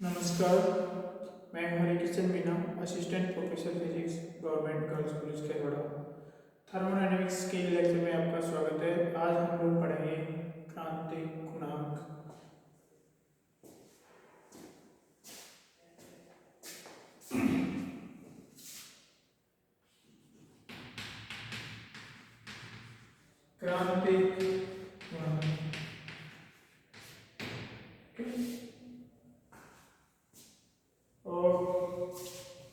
नमस्कार, मैं Harikishan Meena, assistant professor physics, government girls college Khelwara. Thermodynamics के लेक्चर में आपका स्वागत है। आज हम लोग पढ़ेंगे क्रांतिक गुणांक। क्रांतिक गुणांक और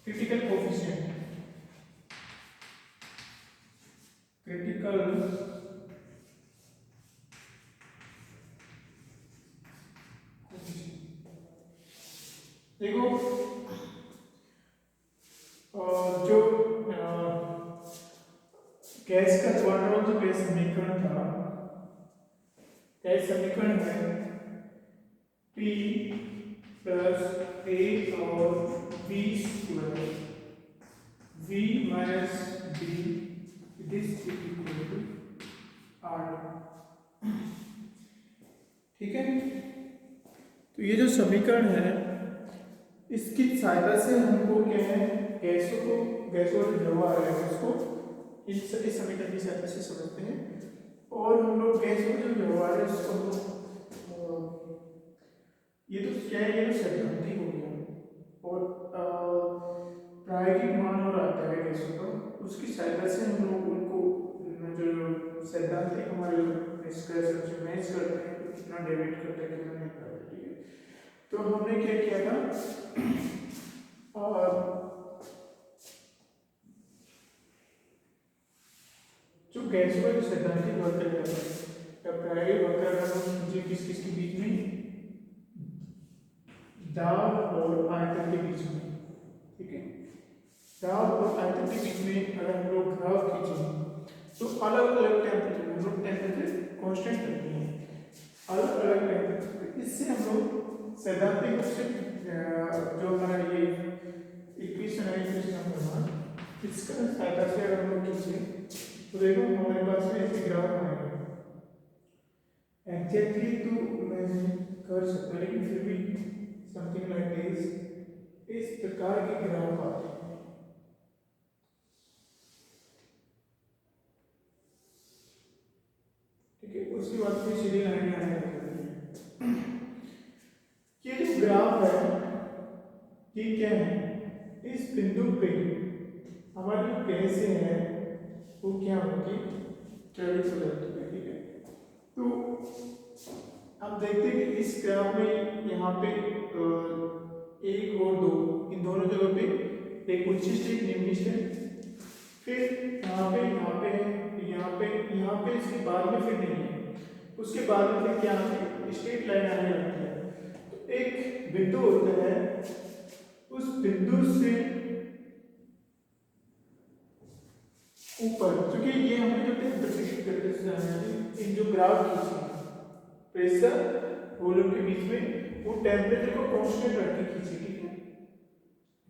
क्रिटिकल कोफिशिएंट। क्रिटिकल देखो, जो गैस का क्वाड्रेटिक जो गैस समीकरण था, गैस समीकरण है P प्लस A और B square V minus B this equal to R। ठीक है, तो ये जो समीकरण है इसकी सहायता से हमको क्या है, गैसों का जो आ रहा है उसको इस समीकरण की सहायता से समझते हैं। और हम लोग गैसों का जो व्यवहार है उसको हम लोग ये तो क्या है, ये तो सैद्धांतिक हो गया और प्रायोगिक मान और आता है गैसों का, उसकी सहायता से हम लोग उनको जो सैद्धांतिक हमारे निष्कर्ष मैच करते हैं तो कितना डेविएट करता है कितना नहीं करता है। ठीक है, तो हमने क्या किया था, जो गैसों का जो सैद्धांतिक वक्र है या प्रायोगिक वक्र है किस किस के बीच में, दाब और आयतन के बीच में। ठीक है, दाब और आयतन के बीच में अगर हम लोग ग्राफ खींचें तो अलग अलग टेम्परेचर, हम लोग टेम्परेचर कांस्टेंट रखते हैं, अलग अलग टेम्परेचर। इससे हम लोग सैद्धांतिक रूप से जो हमारा ये इक्वेशन है, इसका सहायता से अगर हम लोग खींचें तो देखो हमारे पास में एक ग्राफ आएगा। एग्जैक्टली तो मैं कर सकता, लेकिन फिर भी समथिंग लाइक दिस, इस प्रकार के ग्राफ आते हैं। ठीक है, उसके बाद फिर सीधी लाइन आने लगती है। ये जो ग्राफ है ये क्या है, इस बिंदु पे हमारी जो गैस है वो क्या होगी, ट्रेवल हो जाती है। ठीक है, तो अब देखते हैं कि इस ग्राफ में यहाँ पे एक और दो, इन दोनों जगह पे एक उच्च स्टेट निम्न स्टेट, फिर यहाँ पे है, यहाँ पे इसके बाद में फिर नहीं है, उसके बाद में फिर क्या है, स्ट्रेट लाइन आने लगती है। तो एक बिंदु होता है, उस बिंदु से ऊपर, क्योंकि ये हमने जो टेम्परेचर इन जो ग्राफ खींचे प्रेशर वॉल्यूम के बीच में, वो टेम्परेचर को कांस्टेंट रख के खींचे। ठीक है,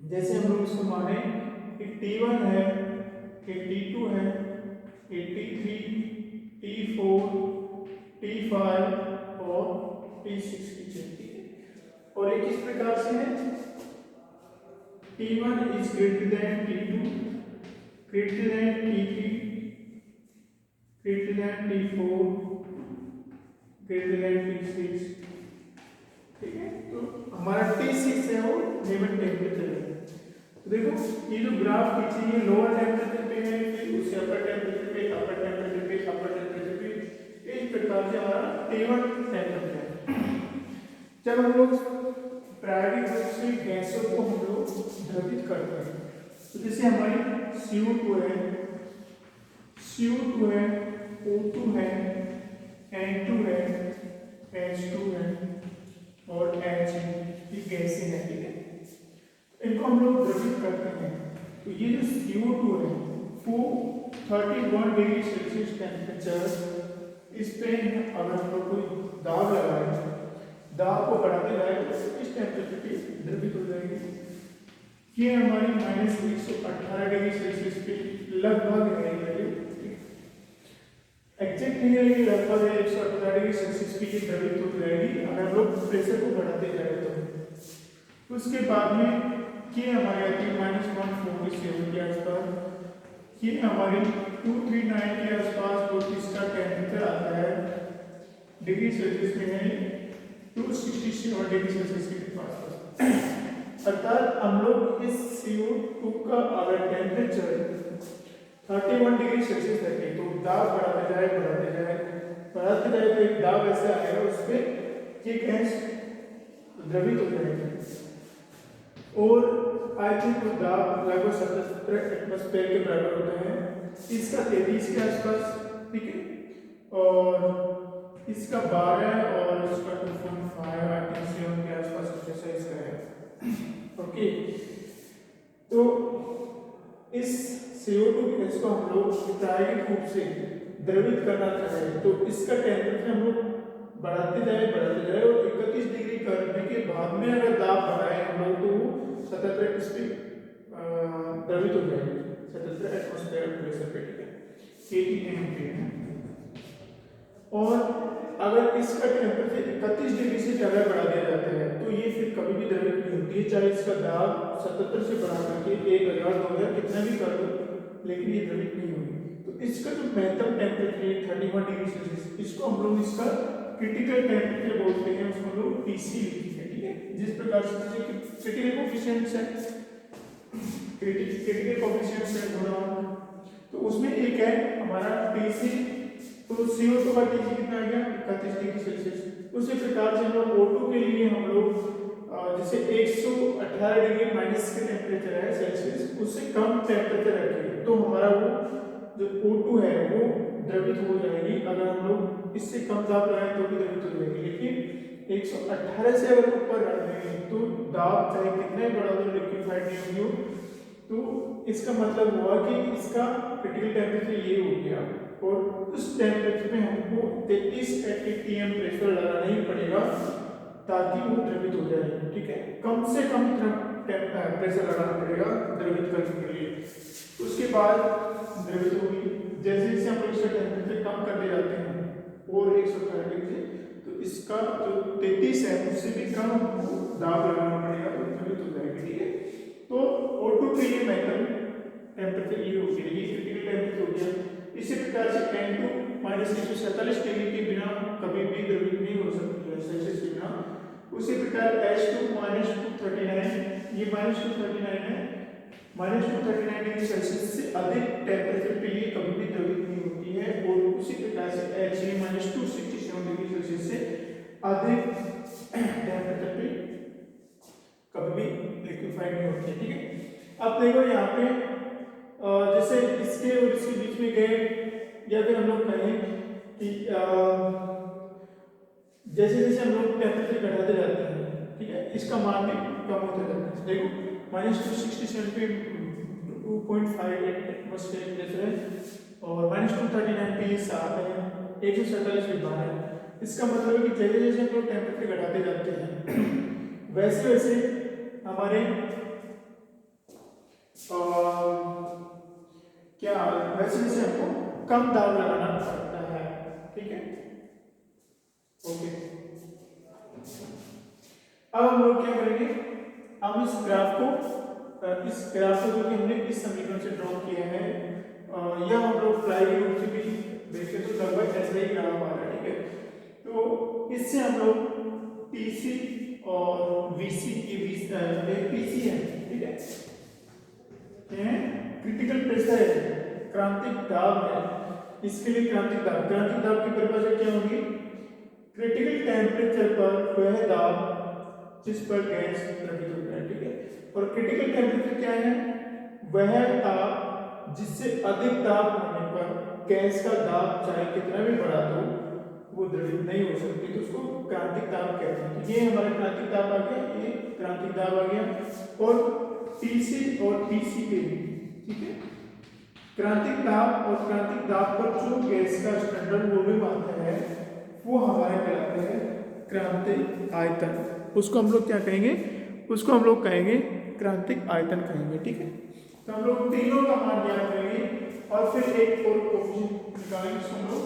जैसे हम लोग इसको माने कि T1 है, कि T2 है, कि T3, T4, T5 और T6 खींचे। ठीक है, और एक इस प्रकार से है, T1 is greater than T2, greater than T3, greater than T4, greater than T6। ठीक है, तो हमारा T6 है वो नेबल टेम्परेचर है। तो देखो ये जो ग्राफ खींची है लोअर टेम्परेचर पे है, फिर उससे अपर टेम्परेचर पे, अपर टेम्परेचर पे, अपर टेम्परेचर पे, इस प्रकार से हमारा T1 टेम्परेचर है। जब हम लोग प्रायोगिक रूप से गैसों को हम लोग द्रवित करते हैं, तो जैसे हमारी CO2 है, CO2 है, O2 है, N2 है, H2 है और H ये गैसें हैं। ठीक है, इनको हम लोग द्रवित करते हैं, तो ये जो CO2 है वो 31 डिग्री सेल्सियस टेम्परेचर, इस पे अगर हम लोग कोई दाब लगाए, दाब को बढ़ाते जाए तो इस टेम्परेचर पे द्रवित हो जाएगी। ये हमारी -118 डिग्री सेल्सियस पे लगभग रहेगी, एग्जैक्ट नहीं रहेगी, लगभग 118 डिग्री सेल्सियस पे ये द्रवित हो जाएगी अगर हम लोग प्रेशर को बढ़ाते जाए तो। उसके बाद में ये हमारी आती है -147 के आसपास, ये हमारी 239 के आसपास, तो इसका टेम्परेचर आता है डिग्री सेल्सियस में है 267 डिग्री सेल्सियस के पास। अर्थात हम लोग इस CO2 का अगर टेम्परेचर 31 डिग्री सेल्सियस रखें तो दाब बढ़ाते जाए तो एक दाब ऐसे आएगा, उस पर ये गैस द्रवित हो जाएगी और आई थिंक वो दाब लगभग 77 एटमॉस्फेयर के बराबर होता है। इसका 33 के आसपास, ठीक है, और इसका 12 और इसका 2.5 के आसपास कुछ ऐसा इसका है। ओके, तो इस CO2 गैस को हम लोग प्रायोगिक रूप से द्रवित करना चाहें तो इसका टेम्परेचर हम लोग बढ़ाते जाए और 31 डिग्री करने के बाद में अगर दाब बढ़ाए हम लोग तो 77 द्रवित हो जाएगी, 77 एटमॉस्फेयर प्रेशर पे, ठीक है, 80 और अगर इसका टेम्परेचर 31 डिग्री से ज़्यादा बढ़ा दिया जाता है तो ये फिर कभी भी द्रवित नहीं होती है, चाहे इसका दाब 77 से बढ़ा करके 1000 2000 कितना भी कर दो, लेकिन ये द्रवित नहीं होगी। तो इसका जो महत्तम टेम्परेचर है 31 डिग्री सेल्सियस, इसको हम लोग इसका क्रिटिकल टेम्परेचर बोलते हैं, उसको हम लोग TC लिखते हैं, ठीक है। जिस प्रकार से क्रिटिकल कोफिशिएंट्स है, क्रिटिकल कोफिशिएंट्स है थोड़ा, तो उसमें एक है हमारा TC, तो CO2 का TC कितना आ गया 31 डिग्री सेल्सियस। उसी प्रकार से हम लोग O2 के लिए हम लोग जैसे 118 डिग्री माइनस के टेम्परेचर है सेल्सियस, उससे कम टेम्परेचर रखेंगे तो हमारा वो जो O2 है वो द्रवित हो जाएगी। अगर हम लोग इससे कम दाब लगाएं तो भी द्रवित हो जाएगी, लेकिन 118 से अगर ऊपर रख देंगे तो दाब चाहे कितने बड़ा हो लिक्विफाइड नहीं हो, तो इसका मतलब हुआ कि इसका क्रिटिकल टेम्परेचर ये हो गया और उस टेम्परेचर में हमको 33 atm प्रेशर लगाना ही पड़ेगा ताकि वो द्रवित हो जाए, ठीक है। कम से कम प्रेशर लगाना पड़ेगा द्रवित करने के लिए, उसके बाद द्रवित होगी। जैसे जैसे हम लोग इसका टेम्परेचर कम करते जाते हैं और 118 डिग्री से, तो इसका जो 33 है उससे भी कम हमको दाब लगाना पड़ेगा तो द्रवित हो जाएगी, ठीक है। तो O2 के लिए महत्तम टेम्परेचर ये हो गया, ये क्रिटिकल टेम्परेचर हो गया। इसी प्रकार से N2 -147 डिग्री के बिना कभी भी द्रवित नहीं हो सकती है सेल्सियस के बिना। उसी प्रकार H2 -239, ये -239 है, -239 डिग्री सेल्सियस से अधिक टेम्परेचर पे ये कभी भी द्रवित नहीं होती है। और उसी प्रकार से He -267 डिग्री सेल्सियस से अधिक टेम्परेचर पे कभी भी लिक्विफाइड नहीं होती है, ठीक है। अब देखो यहाँ पे जैसे इसके और इसके बीच में गए, या फिर हम लोग कहें कि जैसे जैसे हम लोग टेम्परेचर बढ़ाते जाते हैं, ठीक है, इसका मान भी कम होता जाता है। देखो -267 पे 2.58 एटमॉस्फेयर प्रेशर है और -239 पे ये 7 है, 147 पे 12 है। इसका मतलब है कि जैसे जैसे हम लोग टेम्परेचर घटाते जाते हैं वैसे वैसे हमारे वैसे वैसे हमको कम दाब लगाना पड़ता है, ठीक है, ओके। अब हम लोग क्या करेंगे, हम इस ग्राफ को जो कि हमने इस समीकरण से ड्रॉ किया है, यह हम लोग प्रायोगिक रूप से भी देखें तो लगभग ऐसा ही ग्राफ आ रहा है, ठीक है। तो इससे हम लोग TC और VC की PC है, ठीक है, क्रिटिकल प्रेशर है, क्रांतिक दाब है, इसके लिए क्रांतिक दाब की परिभाषा क्या होगी, क्रिटिकल टेम्परेचर पर वह दाब जिस पर गैस द्रवित होता है, ठीक है। और क्रिटिकल टेम्परेचर क्या है, वह दाब जिससे अधिक दाब होने पर गैस का दाब चाहे कितना भी बढ़ा दो वो द्रवित नहीं हो सकती, तो उसको क्रांतिक दाब कहते हैं। तो ये हमारा क्रांतिक दाब आ गया, ये क्रांतिक दाब आ गया। और TC और PC पे, ठीक है, क्रांतिक दाब और क्रांतिक दाब पर जो गैस का स्टैंडर्ड वॉल्यूम आता है वो हमारे कहलाते हैं क्रांतिक आयतन। उसको हम लोग क्या कहेंगे, उसको हम लोग कहेंगे क्रांतिक आयतन कहेंगे, ठीक है। तो हम लोग तीनों का मान ज्ञात करेंगे और फिर एक और कोफिशिएंट निकालेंगे, जिसको हम लोग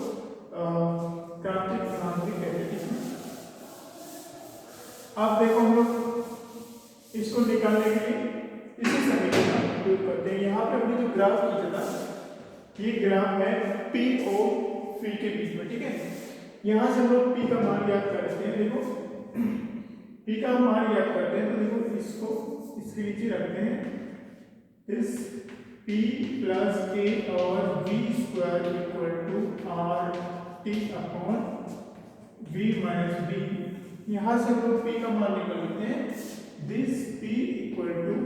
क्रांतिक गुणांक कहते हैं। आप देखो हम लोग इसको निकालने के लिए इसी समीकरण का उपयोग करते हैं। यहाँ पे हमने जो ग्राफ खींचा था ये ग्राफ है P और P के बीच में, ठीक है। यहाँ से हम लोग P का मान याद करते हैं। देखो P का मान याद करते हैं तो देखो इसको इसके नीचे रखते हैं। इस P प्लस K और V square equal to R T upon V minus B। यहाँ से हम लोग P का मान निकाल लेते हैं। This P equal to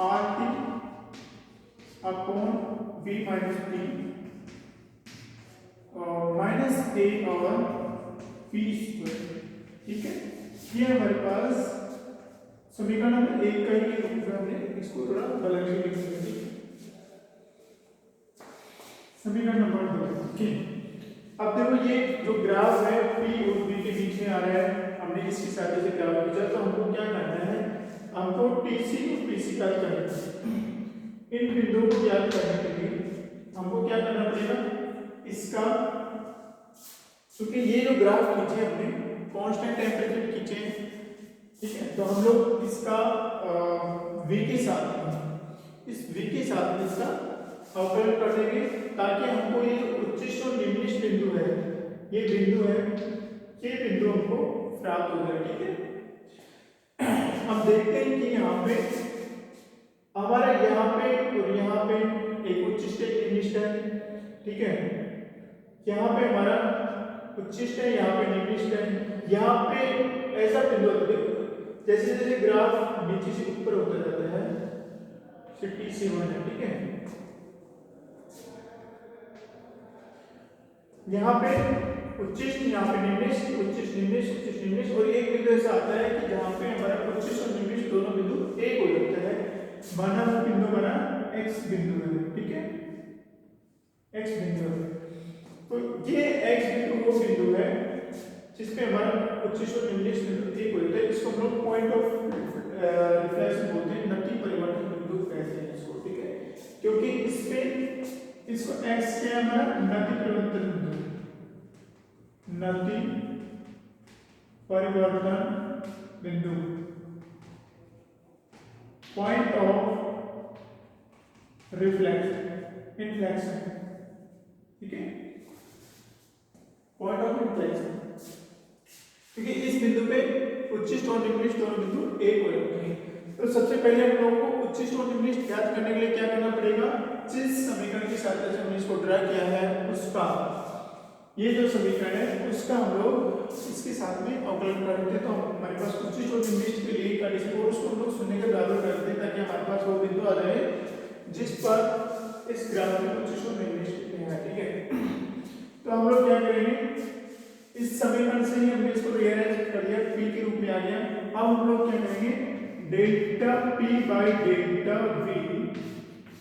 R T upon V minus B minus A और P स्क्वायर, ठीक है। ये हमारे पास समीकरण नंबर 1 का ही रूप में हमने इसको थोड़ा बदल के लिख दिया। समीकरण नंबर 2, ठीक। अब देखो ये जो ग्राफ है P और B के बीच में आ रहा है, हमने इसकी सहायता से ग्राफ खींचा तो हमको क्या करना है, हमको TC और PC का करना है। इन बिंदुओं को ज्ञात करने के लिए हमको क्या करना पड़ेगा, इसका क्योंकि ये जो ग्राफ खींचे हमने कांस्टेंट टेम्परेचर खींचे, ठीक है, तो हम लोग इसका V के साथ इस V के साथ इसका अवकलन कर देंगे ताकि हमको ये उच्चिष्ट और निम्निष्ठ बिंदु है, ये बिंदु है, ये बिंदु हमको प्राप्त हो जाए, ठीक है। हम देखते हैं कि यहाँ पे हमारा यहाँ पे और यहाँ पे एक उच्चिष्ट एक निम्निष्ठ है, ठीक है। यहाँ पे हमारा उच्चिष्ट है, यहाँ पे निम्निष्ठ है। यहाँ पे ऐसा बिंदु होता है जैसे जैसे ग्राफ नीचे से ऊपर होता जाता है, TC1 है, ठीक है। यहाँ पे उच्चिष्ट, यहाँ पे निम्निष्ठ, उच्चिष्ट निम्निष्ठ, उच्चिष्ट निम्निष्ठ, और एक बिंदु ऐसा आता है कि जहाँ पे हमारा उच्चिष्ट और निम्निष्ठ दोनों बिंदु एक हो जाता है। माना वो बिंदु बना X बिंदु है, ठीक है, X बिंदु है। तो ये X बिंदु वो बिंदु है जिसपे हमारा उच्चिष्ट और निम्निष्ठ बिंदु एक हो जाता है। इसको हम लोग पॉइंट ऑफ रिफ्लेक्शन बोलते हैं, नति परिवर्तन बिंदु कहते हैं इसको, ठीक है, क्योंकि इसपे इसको X क्या है हमारा नति परिवर्तन बिंदु, नति परिवर्तन बिंदु, पॉइंट ऑफ रिफ्लेक्शन इनफ्लेक्शन, ठीक है, पॉइंट ऑफ इनफ्लेक्शन, क्योंकि इस बिंदु पे उच्चिष्ट और निम्निष्ठ दोनों बिंदु एक हो जाते हैं। तो सबसे पहले हम लोगों को उच्चिष्ट और निम्निष्ठ ज्ञात करने के लिए क्या करना पड़ेगा, जिस समीकरण की सहायता से हमने इसको ड्रा किया है उसका, ये जो समीकरण है उसका हम लोग इसके साथ में अवकलन कर देते हैं। तो हमारे पास उच्चिष्ट और निम्निष्ठ के लिए कंडीशन को उसको हम लोग शून्य के बराबर कर देते हैं ताकि हमारे पास वो बिंदु आ जाए जिस पर इस ग्राफ में उच्चिष्ट और निम्निष्ठ है, ठीक है। तो हम लोग क्या करेंगे, इस समीकरण से ही हमने इसको रीअरेंज कर दिया, P के रूप में आ गया। अब हम लोग क्या करेंगे, delta P by delta V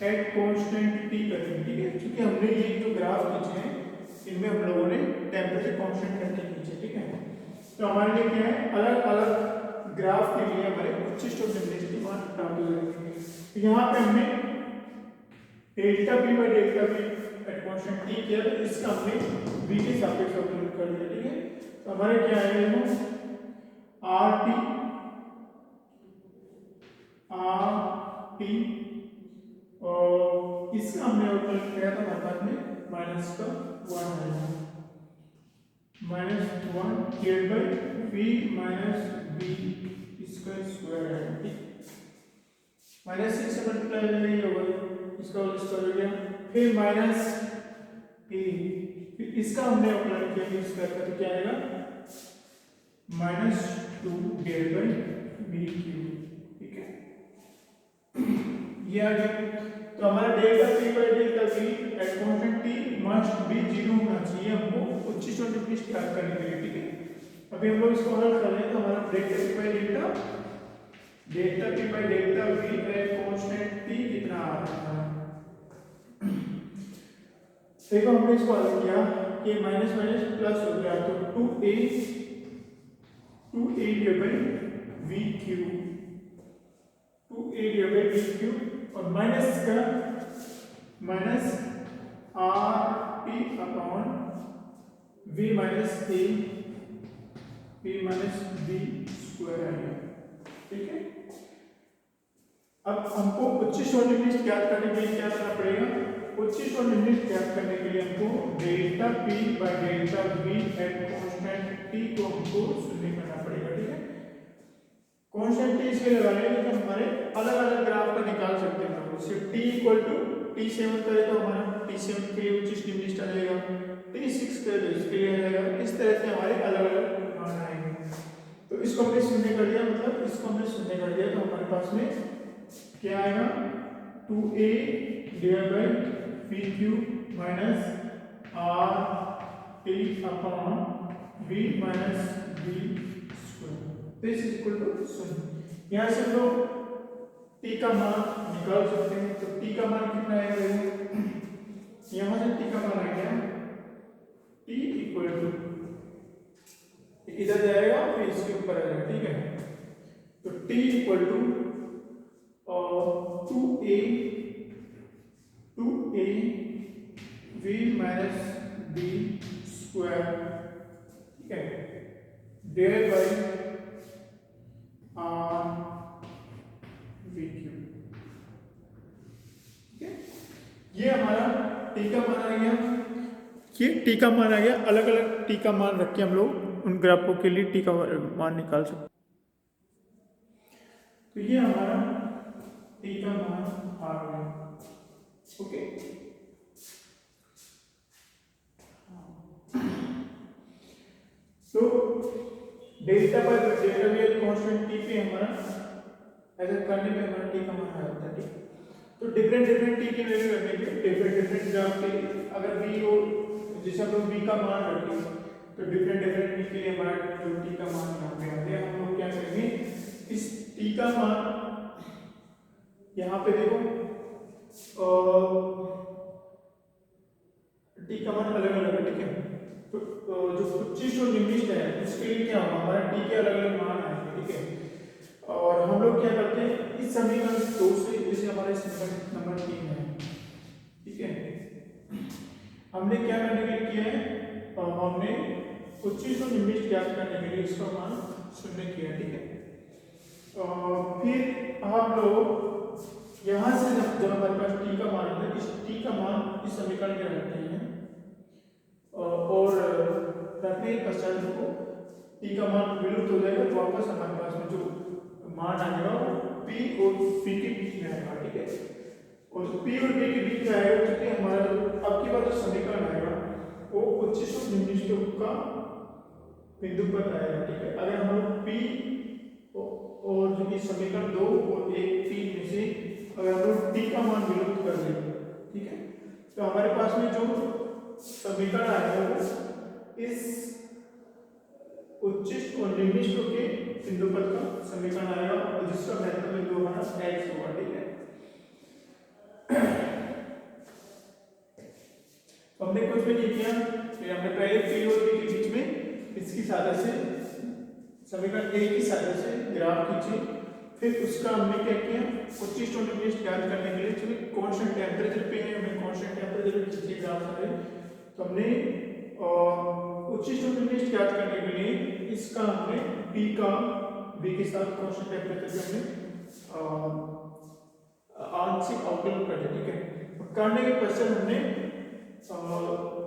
at constant T करेंगे, ठीक है, क्योंकि हमने ये जो ग्राफ खींचे हैं इनमें हम लोगों ने टेम्परेचर कांस्टेंट करके खींचे, ठीक है। तो हमारे लिए क्या है, अलग अलग ग्राफ के लिए हमारे उच्चिष्ट और निम्निष्ठ मान प्राप्त हो जाएंगे। तो यहाँ पे हमने delta P by delta V at constant T किया, तो इसका हमने V के सापेक्ष अवकलन कर दिया, ठीक है। तो हमारे क्या आएगा, RT और इसका हमने अवकलन किया था हमारे पास में माइनस का 1 आएगा, minus 1 divide by V minus B इसका स्क्वायर है, ठीक, माइनस 6 से मल्टीप्लाई हो जाएगा, इसका होल स्क्वायर हो गया, फिर माइनस A, फिर इसका हमने अवकलन किया स्क्वायर का, तो क्या आएगा minus 2 divide by B cube, ठीक है, ये आ गया। तो हमारा delta P by delta V at constant T must be 0 होना चाहिए हमको उच्चिष्ट और निम्निष्ठ ज्ञात करने के लिए, ठीक है। अभी हम लोग इसको हल कर रहे हैं, तो हमारा delta P by delta V at constant T कितना आ रहा है, देखो हमने इसको हल किया कि माइनस माइनस प्लस हो गया, तो 2a divide by V cube, 2a divide by V cube, और माइनस का minus RT upon V minus A P minus B square आएगा, ठीक है। अब हमको उच्चिष्ट और निम्निष्ट ज्ञात करने के लिए क्या करना पड़ेगा? उच्चिष्ट और निम्निष्ट ज्ञात करने के लिए हमको delta P by delta we at constant T को हमको शून्य करना पड़ेगा, ठीक है। कांस्टेंट टी इसके लगाने तो हमारे अलग अलग ग्राफ का निकाल सकते हैं हम। जैसे टी इक्वल टू T7 करें तो हमारा T7 के लिए उच्चिष्ट निम्निष्ट आ जाएगा, T6 करें तो इसके लिए आ जाएगा। इस तरह से हमारे अलग अलग मान आएंगे। तो इसको हमने शून्य कर दिया, मतलब इसको हमने शून्य कर दिया, तो हमारे पास में क्या आएगा? 2a divide by P cube minus R T upon B minus B square, this is equal to शून्य। यहाँ से हम लोग टी का मान निकाल सकते हैं। तो टी का मान कितना आएगा? यहाँ से टी का मान आ गया टी इक्वल टू, इधर जाएगा फिर इसके ऊपर आएगा, ठीक है। तो T equal to 2a v minus B square, ठीक है, divide by R V cube, ठीक है। ये हमारा टी का मान आ गया, ये टी का मान आ गया। अलग अलग टी का मान रख के हम लोग उन ग्राफों के लिए टी का मान निकाल सकते। तो ये हमारा टी का मान आ गया, ओके। तो delta by delta V constant T पे हमारा ऐसा करने पे हमारा टी का मान आ जाता है, ठीक। तो डिफरेंट डिफरेंट टी की वैल्यू रखने पे डिफरेंट डिफरेंट ग्राफ के अगर वी हो, जैसे हम लोग वी का मान रखें तो डिफरेंट डिफरेंट टी के लिए हमारा जो टी का मान यहाँ पे आते हैं, हम लोग क्या करेंगे? इस टी का मान यहाँ पे देखो टी का मान अलग अलग है, ठीक है। तो जो उच्चिष्ट और निम्निष्ट है उसके लिए क्या होगा? हमारा टी के अलग अलग मान आएंगे, ठीक है। और हम लोग क्या करते हैं? इस समीकरण 2 से, जैसे हमारे समीकरण नंबर 3 है, ठीक है, हमने क्या करने के लिए किया है? हमने उच्चिष्ट और निम्निष्ट ज्ञात करने के लिए इसका मान शून्य किया, ठीक है। फिर हम लोग यहाँ से जब हमारे पास टी का मान है, इस टी का मान इस समीकरण में रखते हैं और रखने के पश्चात हमको टी का मान विलुप्त हो जाएगा, तो वापस हमारे पास में जो मान आएगा वो पी और पी के बीच में आएगा, ठीक है। और पी और पी के बीच में आएगा क्योंकि हमारा जो अब की बार जो समीकरण आएगा वो उच्चिष्ट और निम्निष्ट का बिंदु पर आएगा, ठीक है। अगर हम लोग पी और जो कि समीकरण 2 और 1 3 में से अगर हम लोग टी का मान विलुप्त कर दें, ठीक है, तो हमारे पास में जो समीकरण आएगा वो इस उच्चिष्ट और निम्निष्ट के बिंदु पद का समीकरण आएगा और जिसका महत्व बिंदु हमारा x होगा, ठीक है। तो हमने कुछ भी नहीं किया, फिर हमने पहले पी और पी के बीच में इसकी सहायता से समीकरण ए की सहायता से ग्राफ खींचे, फिर उसका हमने क्या किया? उच्चिष्ट और निम्निष्ट ज्ञात करने के लिए चलिए कांस्टेंट टेंपरेचर पे है, हमने कांस्टेंट टेंपरेचर पे खींचे ग्राफ सारे। तो हमने उच्चिष्ट और निम्निष्ट ज्ञात करने के लिए इसका हमने p का v के साथ कांस्टेंट टेंपरेचर पे हमने आंशिक अवकलन कर दिया, ठीक है। करने के पश्चात हमने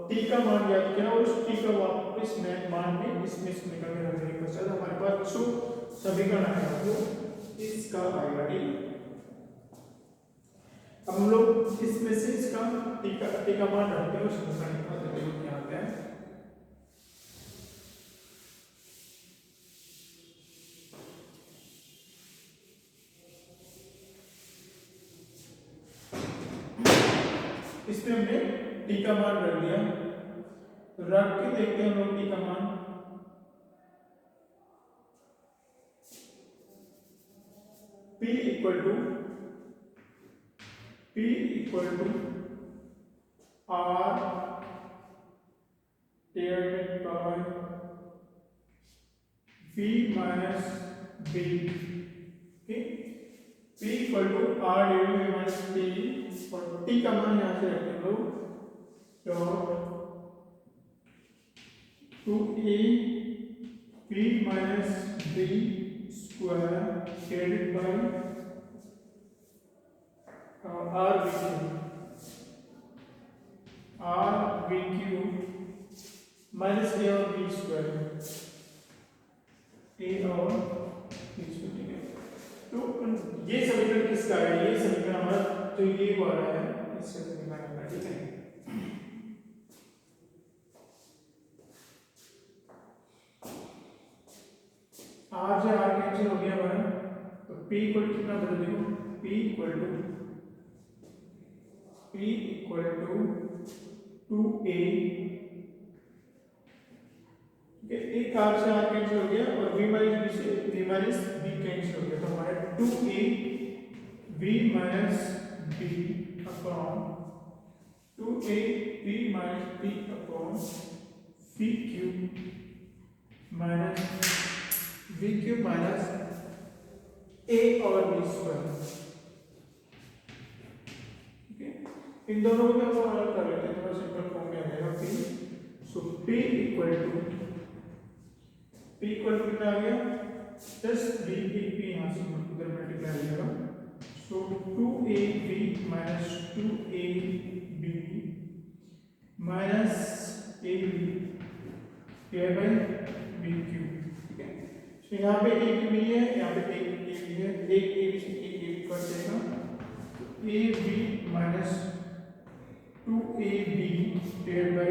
t का मान ज्ञात किया और उस t का वापस मान में इसमें से निकाल के रखने के पश्चात हमारे पास जो समीकरण आएगा वो इसका आएगा, ठीक। अब हम लोग इसमें से इसका t का मान रखते हैं और समीकरण निकालते हैं, क्या आता है? इसमें हमने टी का मान रख दिया, तो रख के देखते हैं हम लोग टी का मान। P equal to R divided by V minus B, P equal to R divided by minus T और T का मान यहाँ से रखते हैं लोग, dot 2a p minus b square divided by r b cube minus a और b square a और b square, ठीक है। तो ये समीकरण किसका है? ये समीकरण हमारा जो ये वाला है इसका समीकरण है, ठीक है। r से r कैंसिल हो गया हमारा, तो p इक्वल टू कितना बदल देखो, p इक्वल टू 2a, एक r से r कैंसिल हो गया और v माइनस b से v माइनस b कैंसिल हो गया, तो हमारा 2a v minus b upon 2a v minus b upon v cube minus v cube minus a और b स्क्वायर, ठीक है। इन दोनों को हम अलग कर लेते हैं, थोड़ा सिंपल फॉर्म में आ जाएगा p। So p equal to कितना आ गया, जस्ट b p यहाँ से इधर मल्टीप्लाई हो जाएगा, सो 2ab minus 2ab minus ab divide by b cube, ठीक है। तो यहाँ पे एक b है, यहाँ पे एक a है, एक a से एक a कट जाएगा, तो ab minus 2ab divide by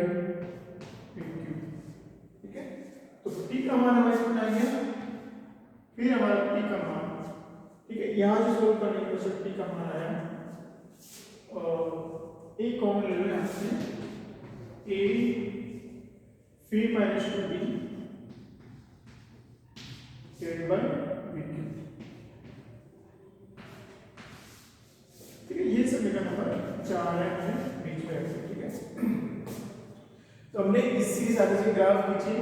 b cube, ठीक है। तो t का मान हमारे कितना आ गया, फिर हमारा t का मान, ठीक है, यहाँ से सोल्व करने के बाद t का मान आया और a कॉमन ले लो यहाँ से, a v minus 2b divide by b cube, ठीक है। ये समीकरण नंबर 4 है बीच में, ठीक है। तो हमने इसी के साथ इसकी ग्राफ खींची,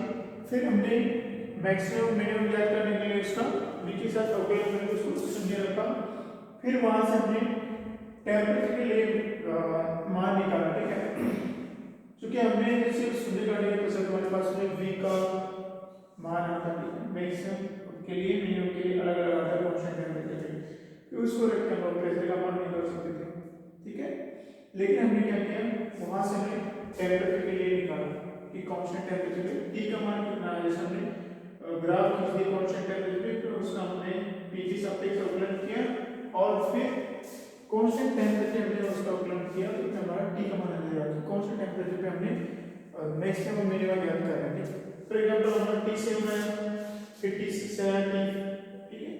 फिर हमने मैक्सिमम मिनिमम ज्ञात करने के लिए इसका v के साथ अवकलन करके उसको शून्य रखा, फिर वहां से हमने टेम्परेचर के लिए मान निकाला, ठीक है। क्योंकि हमने जैसे शून्य करने के पश्चात हमारे पास में v का मान आता है, मैक्सिमम के लिए मिनिमम के लिए अलग अलग आता है कांस्टेंट टेम्परेचर के लिए, फिर उसको रख के हम प्रेशर का मान निकाल सकते थे, ठीक है। लेकिन हमने क्या किया, वहां से हमने टेम्परेचर के लिए निकाला कि कांस्टेंट टेम्परेचर पे t का मान कितना है, जैसे हमने ग्राफ खींच दिया कांस्टेंट टेम्परेचर पे, फिर उसका हमने p के सापेक्ष अवकलन किया और फिर कांस्टेंट टेम्परेचर हमने उसका अवकलन किया, तो हमारा t का मान आ जाएगा। तो कांस्टेंट टेम्परेचर पे हमने मैक्सिमम मिनिमम ज्ञात करना है, फॉर एग्जांपल हमारा t7 है, फिर t6 है, ठीक है।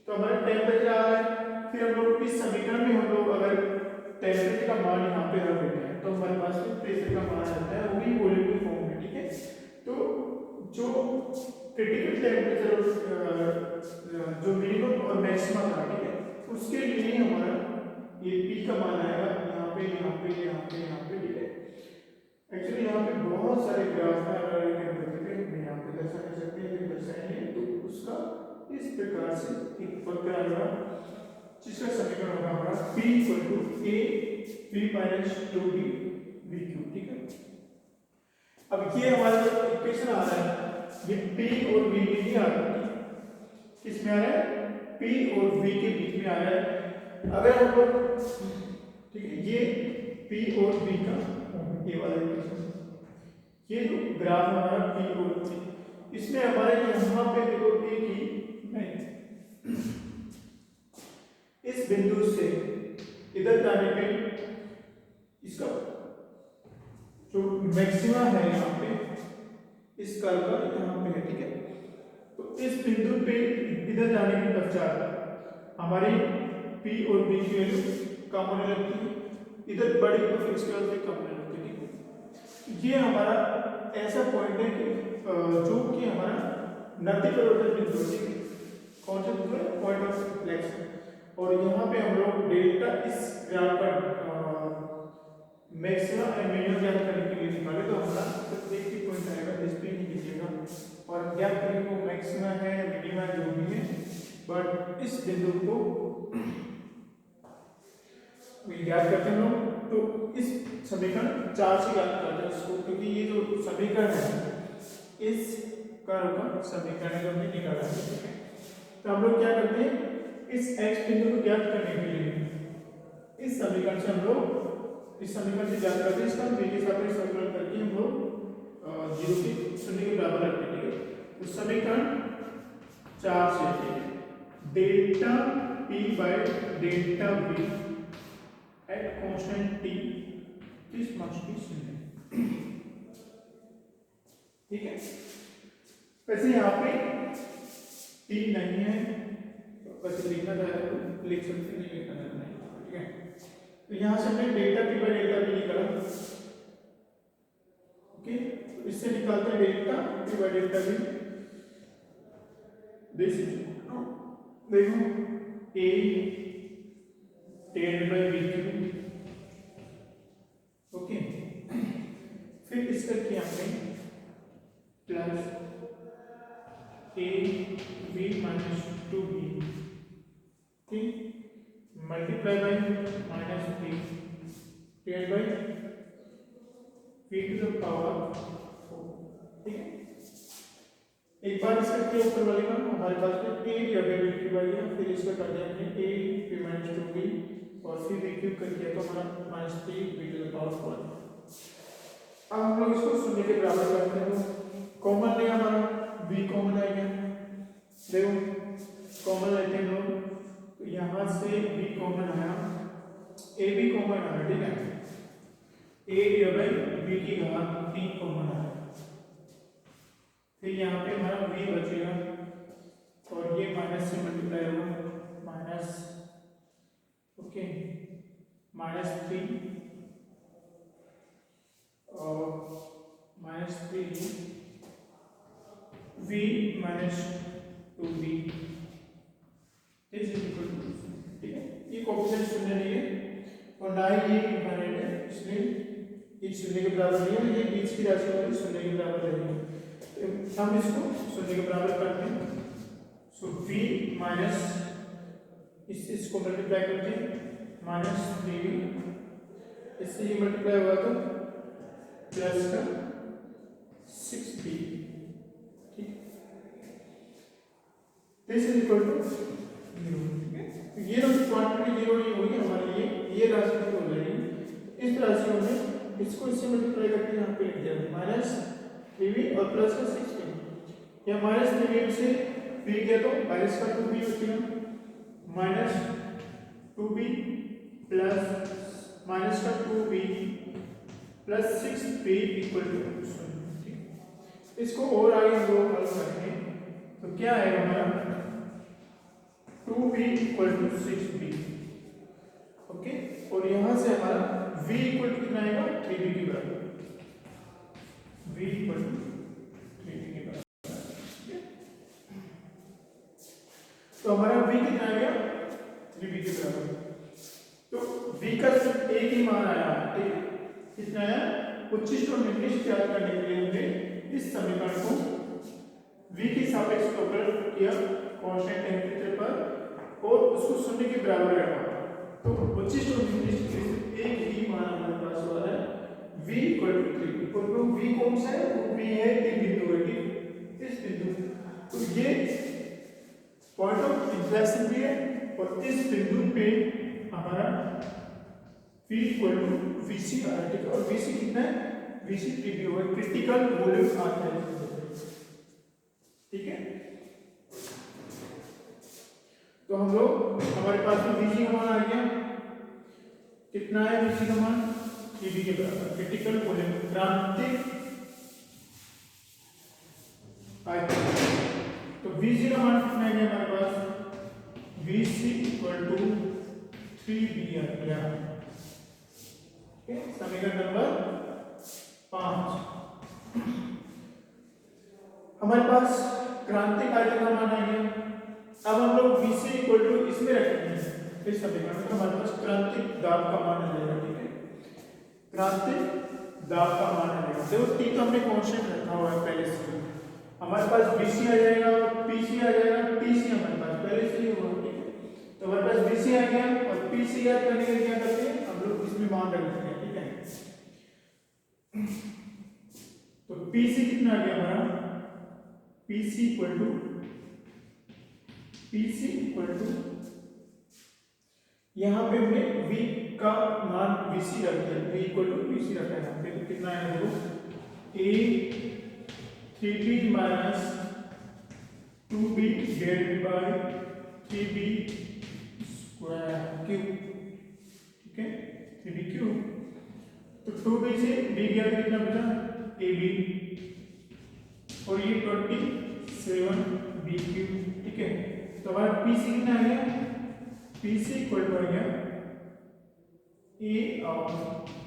तो हमारा टेम्परेचर आ रहा है, फिर हम लोग इस समीकरण में हम लोग अगर टेम्परेचर का मान यहाँ पे रख देते हैं तो हमारे पास में प्रेशर का मान आता है, वो भी वॉल्यूम की फॉर्म में, ठीक है। तो जो क्रिटिकल टेम्परेचर जो मिनिमम और मैक्सिमम था, ठीक है, उसके लिए हमारा ये p का मान आएगा यहाँ पे यहाँ पे यहाँ पे यहाँ पे, ठीक है। एक्चुअली यहाँ पे बहुत सारे ग्राफ है, अलग अलग टेम्परेचर पे यहाँ पे दर्शा नहीं सकते हैं, दर्शाएंगे तो उसका इस प्रकार से एक वक्र आएगा जिसका समीकरण होगा हमारा p equal to a v minus 2b v cube, ठीक है। अब ये हमारा जो इक्वेशन आ रहा है ये p और v में ही आ रहा है, किसमें आ रहा है, p और v के बीच में आ रहा है। अगर हम लोग, ठीक है, ये p और v का ये वाला इक्वेशन, ये जो ग्राफ हमारा p और v, इसमें हमारे यहाँ पे देखो a की नहीं, इस बिंदु से इधर जाने पे इसका जो मैक्सिमा है यहाँ पे इस कर्व का यहाँ पे है, ठीक है। तो इस बिंदु पे इधर जाने के पश्चात हमारी p और v की वैल्यू कम होने लगती है, इधर बड़ी को फिक्स कर से कम होने लगती है, ठीक है। ये हमारा ऐसा पॉइंट है कि जो कि हमारा नति परिवर्तन बिंदु है, कौन सा बिंदु है, पॉइंट ऑफ इन्फ्लेक्शन। और यहाँ पे हम लोग डेल्टा इस ग्राफ पर मैक्सिमा एंड मिनिमम ज्ञात करने के लिए निकाले, तो हमारा प्रत्येक की पॉइंट आएगा, इस पे नहीं लीजिएगा और ज्ञात करें वो मैक्सिमा है मिनिमा जो भी है, बट इस बिंदु को ज्ञात करते हैं लोग। तो इस समीकरण 4 से ज्ञात करते हैं इसको, क्योंकि ये जो समीकरण है इस कर्व का समीकरण हमने निकाला है। तो हम लोग क्या करते हैं, इस x बिंदु को ज्ञात करने के लिए इस समीकरण से हम लोग इस समीकरण से ज्ञात करते हैं, इसका v के सापेक्ष समाकलन करके हम लोग 0 के शून्य के बराबर रखते हैं। ठीक है, तो समीकरण 4 से delta p by delta v at constant t किस मास की शून्य। ठीक है, वैसे यहाँ पे t नहीं है, वैसे लिखना चाहे तो लिख सकते हैं, नहीं लिखना चाहते नहीं। ठीक है, तो यहाँ से हमने delta p by delta v निकाला। ओके, तो इससे निकालते हैं delta p by delta v। देखो a ten by v cube. Okay, फिर इसका किया हमने plus a v minus 2b, ठीक, multiply by minus 3 ten by v to the power 4। ठीक है, एक बार इसका किया ऊपर वाले का, हमारे पास में a दिया गया v क्यूब आ गया, फिर इसका कर दिया हमने a v माइनस 2b और फिर v क्यूब कर दिया तो हमारा minus 3 v to the power 4। अब हम लोग इसको शून्य के बराबर करते हैं, कॉमन लिया हमारा v कॉमन आ गया। देखो कॉमन लेते हैं लोग, तो यहाँ से v कॉमन आया, a भी कॉमन आया। ठीक है, a दिया बाय v की घात 3 कॉमन आया, फिर यहाँ पे हमारा v बचेगा और ये माइनस से मल्टीप्लाई होगा, माइनस, ओके, माइनस 3 और minus 3 v minus 2b is equal to. ठीक है, ये कोएफिशिएंट शून्य नहीं है और ना ही ये इनफाइनाइट है, इसलिए ये शून्य के बराबर नहीं है, ये बीच की राशि वाली शून्य के बराबर नहीं है। तो हम इसको शून्य के बराबर करते हैं, सो v माइनस इसको मल्टीप्लाई करते हैं माइनस 3v, इससे ये मल्टीप्लाई हुआ तो प्लस का 6b। ठीक, दिस इज इक्वल टू 0। ठीक है, तो ये क्वांटिटी 0 नहीं होगी हमारे लिए, ये राशि हो जाएगी। इस राशि में इसको इससे मल्टीप्लाई करके यहाँ पे लिख दिया माइनस 3v और प्लस का 6b। या माइनस 3v से v गया तो माइनस का 2b बचेगा, माइनस 2b प्लस माइनस का 2b plus 6b equal to 0। इसको और आगे हम लोग हल करेंगे तो क्या आएगा हमारा 2b equal to 6b। Okay, और यहां से हमारा v इक्वल टू कितना आएगा 3b के बराबर, v इक्वल टू 3b के बराबर। तो हमारा v कितना आ गया 3b के बराबर। तो v का सिर्फ एक ही मान आया, ठीक है, कितना आया, उच्चिष्ट और निम्निष्ट ज्ञात करने के लिए हमने इस समीकरण को v के सापेक्ष अवकलन किया कांस्टेंट टेंपरेचर पर और उसको शून्य के बराबर रखा। तो उच्चिष्ट और निम्निष्ट के लिए एक ही मान हमारे पास हुआ है v इक्वल टू 3। और वो v कौन सा है, वो v है एक बिंदु है, ठीक, इस बिंदु। तो ये पॉइंट ऑफ इंटरसेक्शन भी है और इस बिंदु पे हमारा v इक्वल टू vc आ रहा है, ठीक है, और vc कितना है, vc प्रीवी होगा, क्रिटिकल वॉल्यूम आता है, ठीक है। तो हम लोग हमारे पास में vc का मान आ गया, कितना है vc का मान, tb के बराबर, क्रिटिकल वॉल्यूम क्रांतिक आयतन। तो vc का मान कितना है हमारे पास, vc इक्वल टू 3b आ गया, समीकरण नंबर 5। हमारे पास क्रांतिक आयतन का मान आ गया। अब हम लोग vc इक्वल टू इसमें रखेंगे, इस समीकरण में हमारे पास क्रांतिक दाब का मान आ जाएगा, ठीक है, क्रांतिक दाब का मान आ जाएगा। देखो t तो हमने कांस्टेंट रखा हुआ है पहले से, हमारे पास vc आ जाएगा और pc आ जाएगा, tc हमारे पास पहले से ही हुआ, ठीक है। तो हमारे पास vc आ गया और pc याद करने के लिए क्या करते हैं हम लोग इसमें मान रख देते हैं, ठीक है। तो pc कितना आ गया हमारा PC इक्वल टू यहाँ पे हमने V का मान VC रख दिया, V इक्वल टू VC रखा है यहाँ पे, तो कितना आएगा देखो A 3B minus 2B divided by 3B square cube, ठीक है 3B क्यूब। तो 2B से B गया तो कितना बचा AB, और ये 27B क्यूब, ठीक है। तो हमारा PC कितना आ गया, PC इक्वल टू आ गया A और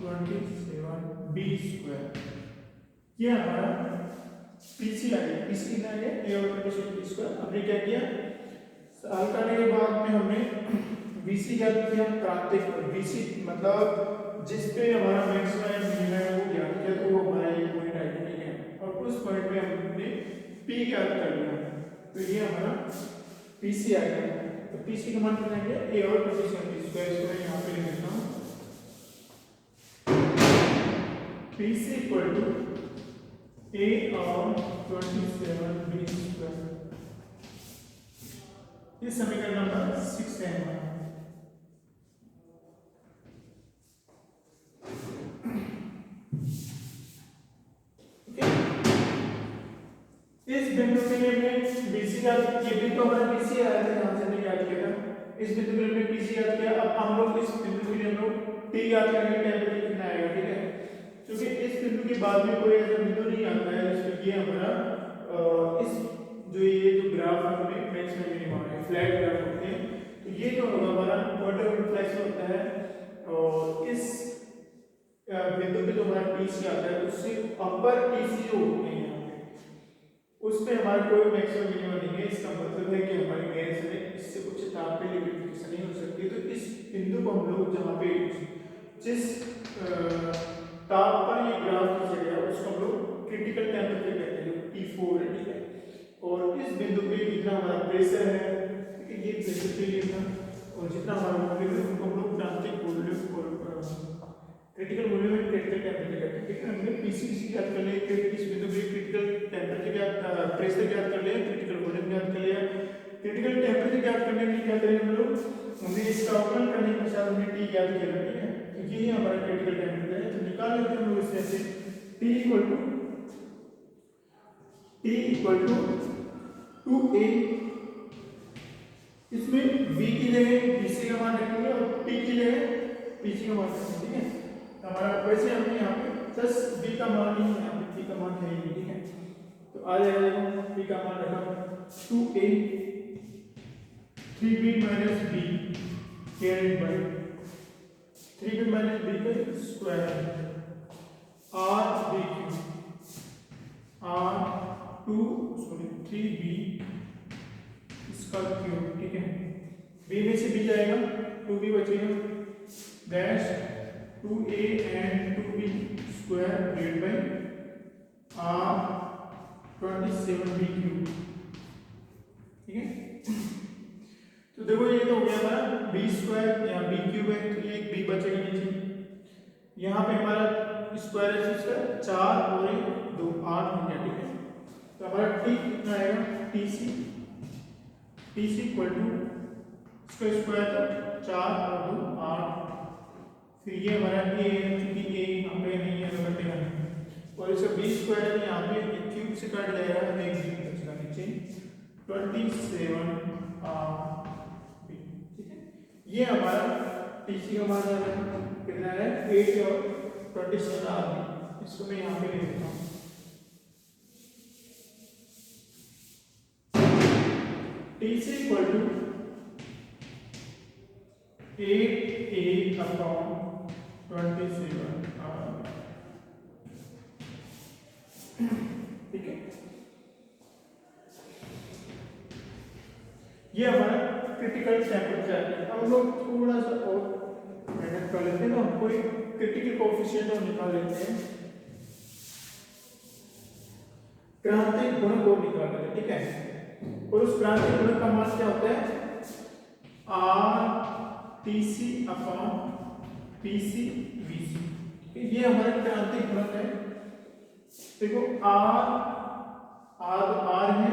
27B स्क्वायर, ये हमारा PC आ गया। PC कितना आ गया A और 27B स्क्वायर। हमने क्या किया, हल करने के बाद में हमने VC ज्ञात किया, क्रांतिक VC मतलब जिस पे हमारा मैक्सिमम मिनिमम है वो ज्ञात किया, तो वो हमारा ये पॉइंट आइडेंटिटी है, और उस पॉइंट पे हमने P ज्ञात कर लिया, तो ये हमारा PC आ गया। तो PC का मान कितना है A और 27B स्क्वायर, इसको मैं यहाँ पे लिख देता हूँ PC इक्वल टू A और 27B स्क्वायर, ये समीकरण नंबर 6 है हमारा। इस बिंदु के लिए हमने BC याद, ये भी तो हमारा BC आया था, यहाँ से हमने याद किया था। इस बिंदु के लिए हमने PC याद किया। अब हम लोग इस बिंदु के लिए हम लोग T याद करेंगे, टेम्परेचर कितना आएगा, ठीक है। क्योंकि इस बिंदु के बाद में कोई ऐसा बिंदु नहीं आता है जिसमें ये हमारा इस जो ग्राफ हमने मैक्सिमम मिनिमम है, फ्लैट ग्राफ होते हैं, तो ये जो हमारा पॉइंट ऑफ रिफ्लेक्शन होता है, और इस बिंदु पे जो हमारा PC आता है उससे अपर PC जो होते हैं उस पे हमारा कोई मैक्सिमम मिनिमम नहीं है। इसका मतलब है कि हमारी गैस में इससे उच्च ताप पे लिक्विफिकेशन नहीं हो सकती। तो इस बिंदु को हम लोग जहाँ पे जिस ताप पर ये ग्राफ खींचा गया उसको हम लोग क्रिटिकल टेम्परेचर कहते हैं, T4 है, ठीक है। और इस बिंदु पे जितना हमारा प्रेशर है, ठीक है, ये प्रेशर पे लिखना, और जितना हमारा वॉल्यूम है उनको हम लोग ट्रांजिट वॉल्यूम और critical volume and critical temperature कहते हैं, ठीक है। हमने PC ज्ञात कर लिया कि इस बिंदु पे क्रिटिकल टेम्परेचर ज्ञात, प्रेशर ज्ञात कर लिया, क्रिटिकल वॉल्यूम ज्ञात कर लिया। क्रिटिकल टेम्परेचर ज्ञात करने के लिए क्या करेंगे हम लोग, हमने इसका अवकलन करने के साथ हमने T ज्ञात किया, ठीक है, क्योंकि ये हमारा क्रिटिकल टेम्परेचर है। तो निकाल लेते हैं हम लोग इससे T इक्वल टू 2A, इसमें V की जगह PC का मान रखेंगे और T की जगह PC का मान रखेंगे, ठीक है। हमारा वैसे हमने यहाँ पे 10 B का मान नहीं है, यहाँ पे P का मान है ही, ठीक है। तो आ जाएगा, देखो P का मान रखा 2A 3B minus B divided by 3B minus B का स्क्वायर R 3B इसका क्यूब, ठीक है। B में से B जाएगा, 2B बचेगा, dash 2A and 2B square divided by R 27B cube, ठीक है। तो देखो ये तो हो गया हमारा B स्क्वायर, यहाँ B क्यूब है, तो ये एक B बचेगा नीचे। यहाँ पे हमारा स्क्वायर है इसका 4 और 2 8 हो गया, ठीक है। तो हमारा T कितना आएगा, TC इक्वल टू इसका स्क्वायर तो 4 और 2 8, फिर ये हमारा A है, क्योंकि A यहाँ पे नहीं है तो कटेगा नहीं, और इसका B स्क्वायर है, यहाँ पे क्यूब से काट जाएगा, एक B बचेगा नीचे 27 ठीक है। ये हमारा TC का मान कितना है 8 और 27 RB, इसको मैं यहाँ पे लिख देता हूँ। TC equal to 8A upon 27 ठीक है। ये हमारा क्रिटिकल टेम्परेचर है। अब हम लोग थोड़ा सा और मेहनत कर लेते हैं, तो हमको एक क्रिटिकल कोएफिशिएंट और निकाल लेते हैं, क्रांतिक गुणक और निकाल लेते हैं, ठीक है। और उस क्रांतिक गुणक का मान क्या होता है, RTC अपॉन PCVC, ये हमारा क्रांतिक गुणक है। देखो R है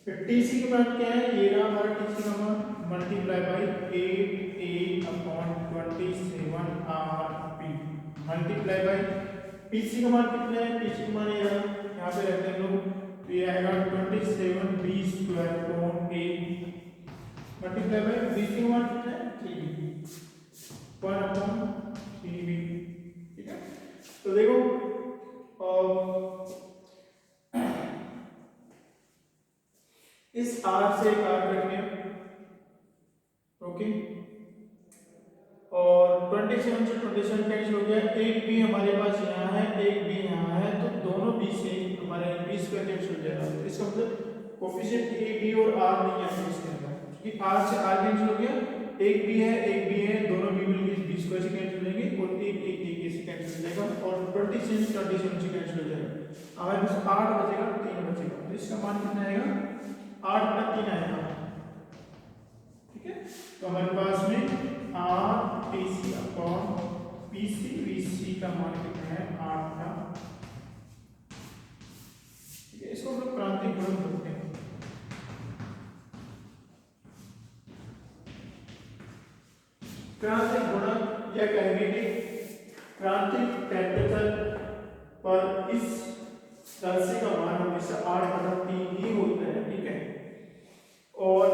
टीसी का मान क्या है, ये रहा हमारा टीसी का मान multiply by 8a/27 multiply by PC का मान कितना है, पीसी का मान ये रहा, यहाँ पे रखते हैं लोग, तो ये आएगा 27b² upon a multiply by BC का मान कितना है 3b 1/3b, ठीक है। तो देखो इस r से एक r कट गया, ओके, और 27 से 27 कैंसिल हो गया, एक b हमारे पास यहाँ है, एक b यहाँ है, तो दोनों b से हमारे b² कैंसिल हो जाएगा। तो इसका मतलब कोफिशिएंट a b और r नहीं है इसके अंदर, क्योंकि r से r कैंसिल हो गया, एक b है, दोनों b मिलकर b² से कैंसिल हो जाएंगे और एक से कैंसिल हो जाएगा और 27 से कैंसिल हो जाएगा। हमारे पास 8 बचेगा, 3 बचेगा, तो इसका मान कितना आएगा 8/3 आएगा, ठीक है। तो हमारे पास में r/PC का मान कितना है 8 का, ठीक है। इसको हम लोग क्रांतिक गुणक बोलते हैं। क्रांतिक गुणक या कहेंगे कि क्रांतिक टेम्परेचर पर इस राशि का मान हमेशा 8/3 ही होता है, ठीक है। और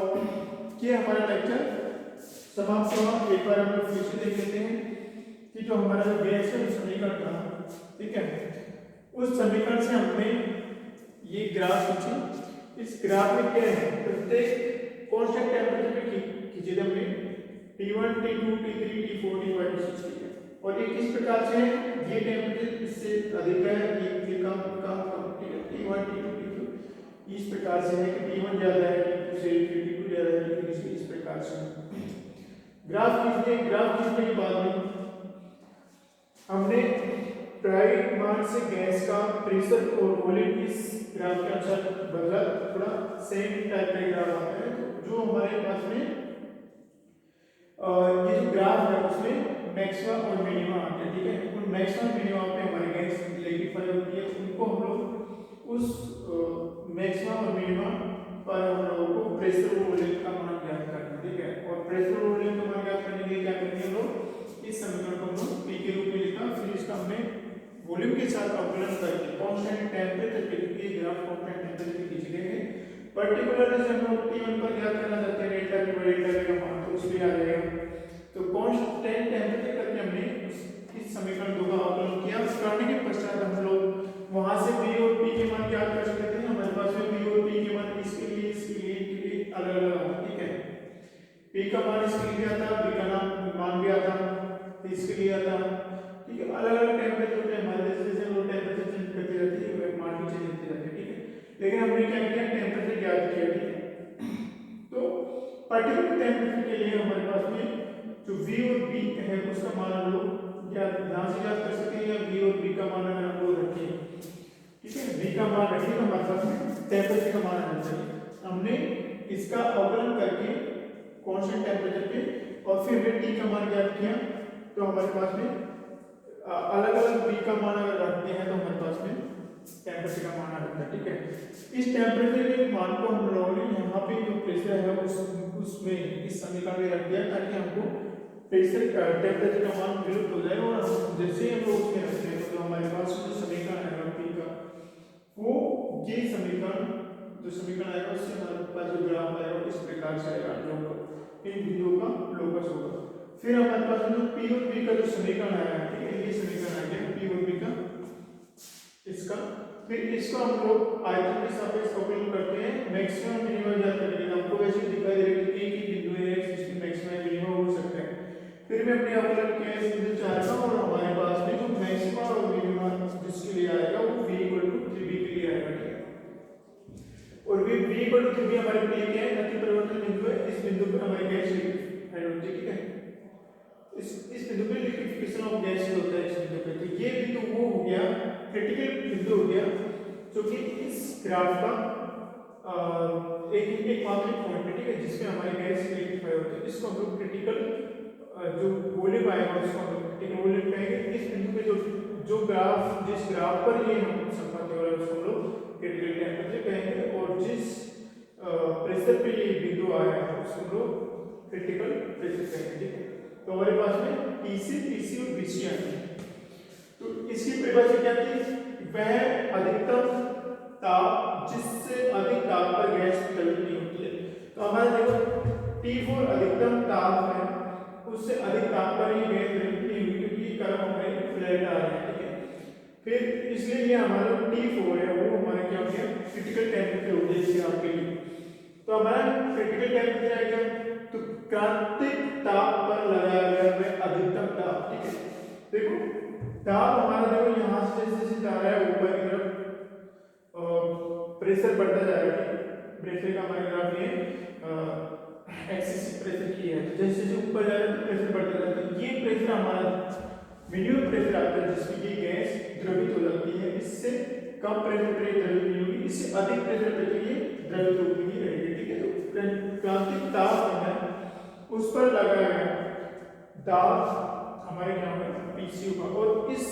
ये हमारा लेक्चर समाप्त हुआ। एक बार हम लोग फिर से देख लेते हैं कि जो हमारा जो गैस है समीकरण था, ठीक है, उस समीकरण से हमने ये ग्राफ खींची। इस ग्राफ में क्या है, प्रत्येक कांस्टेंट टेम्परेचर पे खींचे थे हमने T1 T2 T3 T4 T5 T6, ठीक है। और ये किस प्रकार से है, ये टेम्परेचर इससे अधिक है, ये कम, ठीक है। T1 T2 T3 इस प्रकार से है कि T1 ज्यादा है, T2 से T2 ज्यादा है, T3 से, इस प्रकार से ग्राफ खींचने के बाद में हमने द्रव्यमान से गैस का प्रेशर और वॉल्यूम इस ग्राफ के अनुसार बदला, थोड़ा सेम टाइप का ग्राफ आता है। तो जो हमारे पास में ये जो ग्राफ है उसमें मैक्सिमा और मिनिमा आते हैं, ठीक है। उन मैक्सिमा मिनिमा पे हमारी गैस लिक्विफाई होती है, उनको हम लोग उस मैक्सिमा और मिनिमा पर हम लोगों को प्रेशर और वॉल्यूम का मान ज्ञात करना है, ठीक है। और प्रेशर और वॉल्यूम का मान ज्ञात करने के लिए क्या करेंगे हम लोग, इस समीकरण को हम लोग P के रूप में लिखा, फिर इसका हमने वॉल्यूम के साथ अवकलन करके कांस्टेंट टेम्परेचर पे, क्योंकि ये ग्राफ कांस्टेंट टेम्परेचर पे खींचे गए हैं, पर्टिकुलरली से हम लोग T1 पर ज्ञात करना चाहते हैं डेल्टा T और डेल्टा V का मान, तो उस पे आ जाएगा। तो कांस्टेंट टेम्परेचर करके हमने इस समीकरण 2 का अवकलन किया। करने के पश्चात हम लोग वहां से V और P के मान ज्ञात कर सकते हैं। हमारे पास में V और P के मान इसके लिए अलग-अलग आता है, ठीक है। P का मान इसके लिए आता है, V का मान भी आता है, इसके लिए आता है, ठीक है। अलग-अलग टेम्परेचर पे हमारे जैसे लोग टेम्परेचर चेंज करते रहते हैं, मान भी चेंज होते रहते हैं, ठीक है। लेकिन हमने क्या किया, टेम्परेचर ज्ञात किया, ठीक है। तो पर्टिकुलर टेम्परेचर के लिए हमारे पास में जो V और P है उसका मान हम लोग ध्यान से याद कर सकते हैं, या V और P का मान अगर हम लोग रखें, ठीक है, V का मान रखिए तो हमारे पास में टेम्परेचर का मान आना चाहिए। हमने इसका अवकलन करके कांस्टेंट टेम्परेचर पे और फिर हमने T का मान ज्ञात किया, तो हमारे पास में अलग-अलग V का मान अगर रखते हैं तो हमारे पास में टेम्परेचर का मान आ जाता है, ठीक है। इस टेम्परेचर के मान को हम लोगों ने यहाँ पे जो प्रेशर है उसमें इस समीकरण में रख दिया, ताकि हमको प्रेशर टेम्परेचर का मान विलुप्त हो जाए। और जैसे हम लोग उसमें रखते हैं तो हमारे पास जो समीकरण आएगा P का, वो ये समीकरण जो समीकरण आएगा उससे हमारे पास जो ग्राफ आएगा इस प्रकार से आएगा, जो इन बिंदुओं का लोकस होगा। फिर हमारे पास जो P और P का जो समीकरण आएगा, ठीक है, ये समीकरण आ गया P और P का, इसका फिर इसको हम लोग आयतन के सापेक्ष अवकलन करते हैं, मैक्सिमम मिनिमम ज्ञात करने के लिए। आपको वैसे दिखाई दे रहा है कि एक ही बिंदु है जिसमें मैक्सिमम मिनिमम हो सकता है। फिर भी हमने अवकलन किया इस बिंदु 4 का, और हमारे पास में जो मैक्सिमम और मिनिमम जिसके लिए आएगा वो V = 3b के लिए आएगा, ठीक है। और V = 3b हमारे लिए क्या है, गति परिवर्तन बिंदु है। इस बिंदु पर हमारी गैस लिक्विफाइड होती है, ठीक है। इस बिंदु पे लिक्विफिकेशन ऑफ गैस होता है इस बिंदु पे। तो ये बिंदु वो हो गया, क्रिटिकल बिंदु हो गया, जो कि इस ग्राफ का एक मात्र पॉइंट है, ठीक है, जिसमें हमारी गैस लिक्विफाई होती है। इसको हम लोग क्रिटिकल जो वॉल्यूम आएगा उसको हम लोग क्रिटिकल वॉल्यूम कहेंगे। इस बिंदु पे जो ग्राफ जिस ग्राफ पर ये हम संपत्ति हो रहा है उसको हम लोग क्रिटिकल टेम्परेचर कहेंगे, और जिस हम लोग क्रिटिकल प्रेशर कहेंगे, ठीक है। तो हमारे पास में टीसी, पीसी और बीसी आएंगे। तो इसकी परिभाषा क्या थी? वह अधिकतम ताप जिससे अधिक ताप पर गैस द्रवित नहीं होती है। तो हमारे देखो T4 अधिकतम ताप है, उससे अधिक ताप पर ये गैस द्रवित नहीं हुई क्योंकि गर्म हो गई, फ्लैट आ रही है, ठीक है। फिर इसलिए ये हमारा T4 है वो हमारा क्या हो गया? क्रिटिकल टेम्परेचर हो गया इसके आपके लिए। तो हमारा क्रिटिकल टेम्परेचर आएगा तो क्रांतिक ताप पर लगाया गया वह अधिकतम ताप, ठीक है। देखो ताप हमारा देखो यहाँ से जैसे जा रहा है ऊपर की तरफ प्रेशर बढ़ता जा रहा है, प्रेशर का हमारा ग्राफ ये एक्सेसिव प्रेशर की है। तो जैसे जैसे ऊपर जा रहा है तो प्रेशर बढ़ता जाता है। ये प्रेशर हमारा मिनिमम प्रेशर आता है जिसमें ये गैस द्रवित हो जाती है। इससे कम प्रेशर पर द्रवित नहीं होगी, इससे अधिक प्रेशर पर ये द्रवित होगी रहेगी, ठीक है। तो क्रांतिक ताप है उस पर लगाया गया दाब हमारे क्या होगा? पीसीयू का। और इस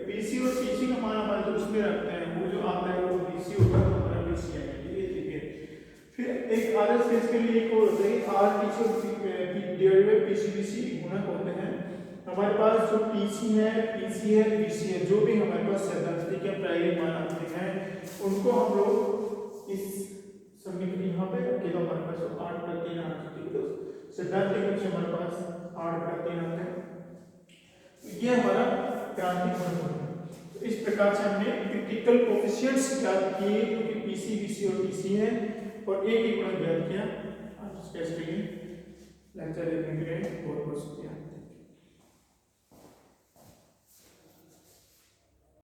पीसी और पीसी का मान हमारे जो उसमें रखते हैं वो जो आता है वो पीसी होगा, तो हमारा पीसी आएगा, ठीक है। फिर एक आदर्श केस के लिए एक और होता है आर पीसी और डिवाइडेड बाय पीसी गुणक होते हैं। हमारे पास जो टीसी है, पीसी है, बीसी है, जो भी हमारे पास सैद्धांतिक या प्रायोगिक मान आते हैं उनको हम लोग इस समीकरण यहाँ पे रखे तो हमारे पास 8 पर 3 आ सकती है। तो सैद्धांतिक रूप से हमारे पास 8 पर 3 आते हैं। तो ये हमारा क्रांतिक गुणक है। तो इस प्रकार से हमने क्रिटिकल कोएफिशिएंट्स ज्ञात किए जो कि पीसी, बीसी और टीसी है और एक गुणक ज्ञात किया। आज इस टेस्ट के लिए लेक्चर देखने के लिए बहुत बहुत शुक्रिया।